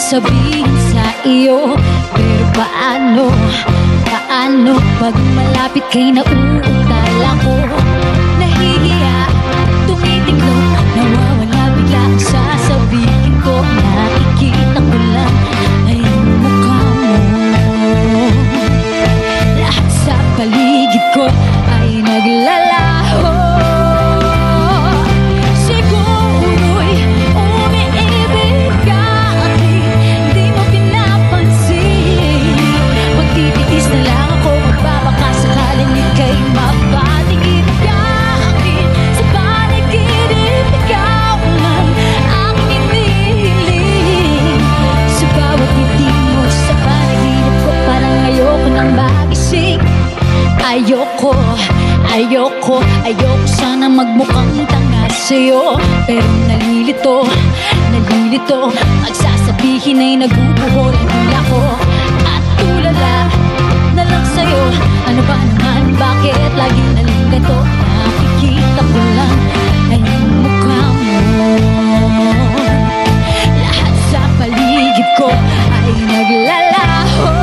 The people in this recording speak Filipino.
sasabihin sa iyo. Pero paano pag malapit kay nauutal ako? Nahihiya, tumitiklop, nawawala bigla ang sasabihin ko. Nakikita ko lang ay ang mukha mo. Lahat sa paligid ko ay naglalaho. Siguro'y umiibig ka, di mo pinapansin. Magtitiis na lang ako, magbabaka sakaling ika'y mapatigid ka akin. Sa panaginip, ikaw ang aking inihiling. Sa bawat ngiti mo sa panaginip ko, parang ayoko nang magising. Ayoko sana magmukhang tanga sa'yo. Pero nalilito, pagsasabihin ay nagubuhol ang hula ko. At tulala na lang sa'yo, ano ba naman, bakit lagi na lang gato? Nakikita ko lang ay ang mukha mo. Lahat sa paligid ko ay naglalaho.